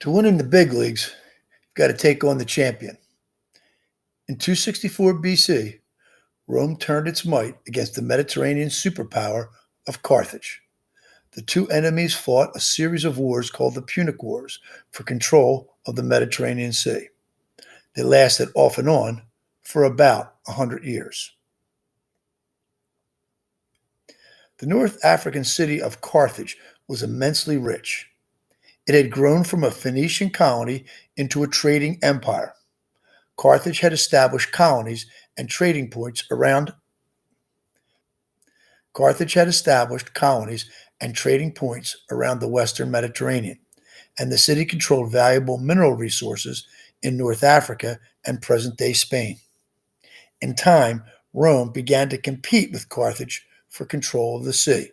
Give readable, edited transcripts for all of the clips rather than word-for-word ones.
To win in the big leagues, you've got to take on the champion. In 264 BC, Rome turned its might against the Mediterranean superpower of Carthage. The two enemies fought a series of wars called the Punic Wars for control of the Mediterranean Sea. They lasted off and on for about 100 years. The North African city of Carthage was immensely rich. It had grown from a Phoenician colony into a trading empire. Carthage had established colonies and trading points around the Western Mediterranean, and the city controlled valuable mineral resources in North Africa and present-day Spain. In time, Rome began to compete with Carthage for control of the sea.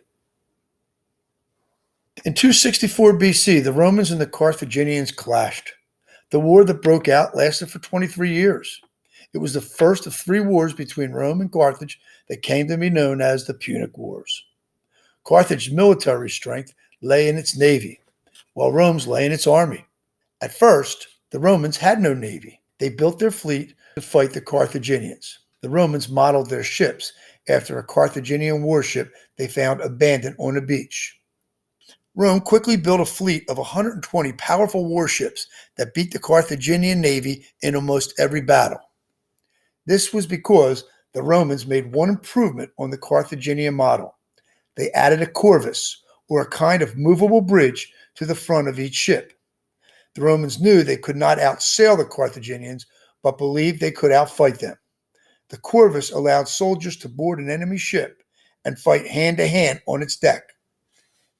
In 264 BC, the Romans and the Carthaginians clashed. The war that broke out lasted for 23 years. It was the first of three wars between Rome and Carthage that came to be known as the Punic Wars. Carthage's military strength lay in its navy, while Rome's lay in its army. At first, the Romans had no navy. They built their fleet to fight the Carthaginians. The Romans modeled their ships after a Carthaginian warship they found abandoned on a beach. Rome quickly built a fleet of 120 powerful warships that beat the Carthaginian navy in almost every battle. This was because the Romans made one improvement on the Carthaginian model. They added a corvus, or a kind of movable bridge, to the front of each ship. The Romans knew they could not outsail the Carthaginians, but believed they could outfight them. The corvus allowed soldiers to board an enemy ship and fight hand-to-hand on its deck.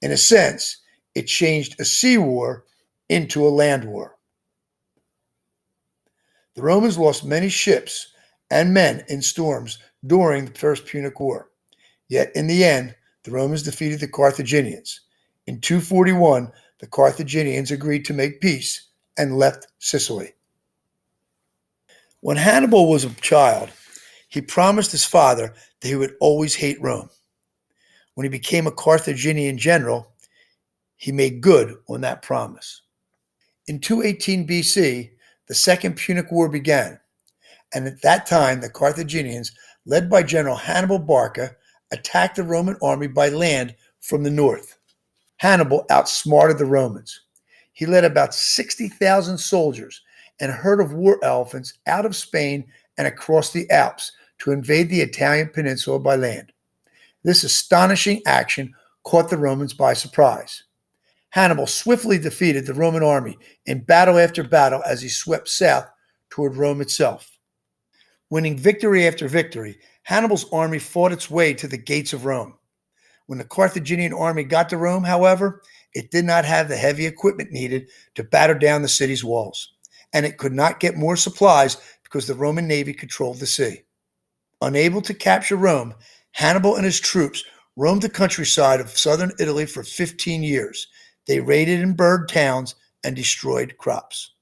In a sense, it changed a sea war into a land war. The Romans lost many ships and men in storms during the First Punic War. Yet in the end, the Romans defeated the Carthaginians. In 241, the Carthaginians agreed to make peace and left Sicily. When Hannibal was a child, he promised his father that he would always hate Rome. When he became a Carthaginian general, he made good on that promise. In 218 BC, the Second Punic War began, and at that time the Carthaginians, led by General Hannibal Barca, attacked the Roman army by land from the north. Hannibal outsmarted the Romans. He led about 60,000 soldiers and a herd of war elephants out of Spain and across the Alps to invade the Italian peninsula by land. This astonishing action caught the Romans by surprise. Hannibal swiftly defeated the Roman army in battle after battle as he swept south toward Rome itself. Winning victory after victory, Hannibal's army fought its way to the gates of Rome. When the Carthaginian army got to Rome, however, it did not have the heavy equipment needed to batter down the city's walls, and it could not get more supplies because the Roman navy controlled the sea. Unable to capture Rome, Hannibal and his troops roamed the countryside of southern Italy for 15 years. They raided and burned towns and destroyed crops.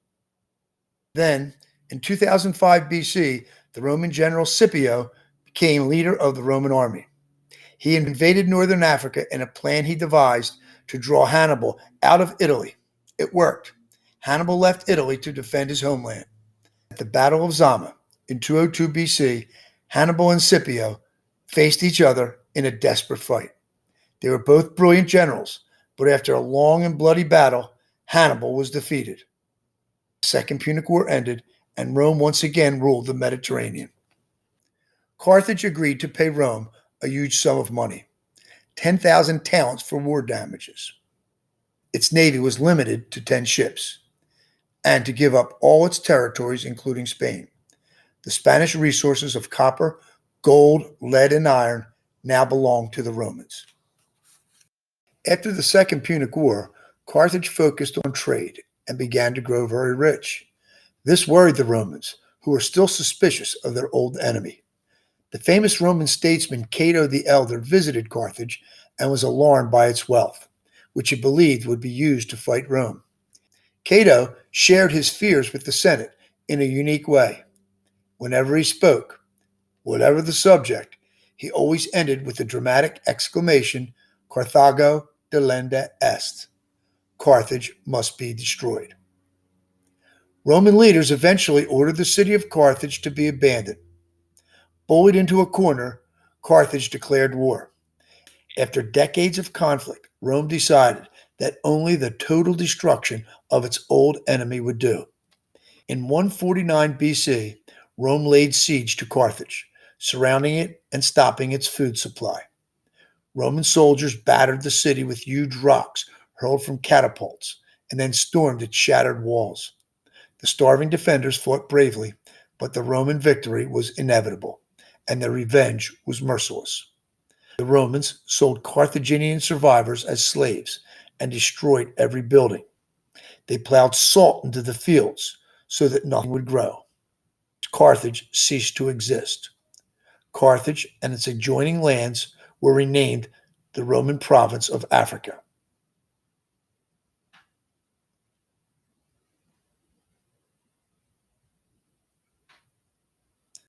Then, in 2005 BC, the Roman general Scipio became leader of the Roman army. He invaded northern Africa in a plan he devised to draw Hannibal out of Italy. It worked. Hannibal left Italy to defend his homeland. At the Battle of Zama in 202 BC, Hannibal and Scipio faced each other in a desperate fight. They were both brilliant generals, but after a long and bloody battle, Hannibal was defeated. The Second Punic War ended, and Rome once again ruled the Mediterranean. Carthage agreed to pay Rome a huge sum of money, 10,000 talents for war damages. Its navy was limited to 10 ships, and to give up all its territories, including Spain. The Spanish resources of copper, gold, lead, and iron now belonged to the Romans. After the Second Punic War, Carthage focused on trade and began to grow very rich. This worried the Romans, who were still suspicious of their old enemy. The famous Roman statesman Cato the Elder visited Carthage and was alarmed by its wealth, which he believed would be used to fight Rome. Cato shared his fears with the Senate in a unique way. Whenever he spoke, whatever the subject, he always ended with the dramatic exclamation, "Carthago delenda est." Carthage must be destroyed. Roman leaders eventually ordered the city of Carthage to be abandoned. Bullied into a corner, Carthage declared war. After decades of conflict, Rome decided that only the total destruction of its old enemy would do. In 149 BC, Rome laid siege to Carthage, surrounding it and stopping its food supply. Roman soldiers battered the city with huge rocks hurled from catapults and then stormed its shattered walls. The starving defenders fought bravely, but the Roman victory was inevitable, and their revenge was merciless. The Romans sold Carthaginian survivors as slaves and destroyed every building. They plowed salt into the fields so that nothing would grow. Carthage ceased to exist. Carthage and its adjoining lands were renamed the Roman province of Africa.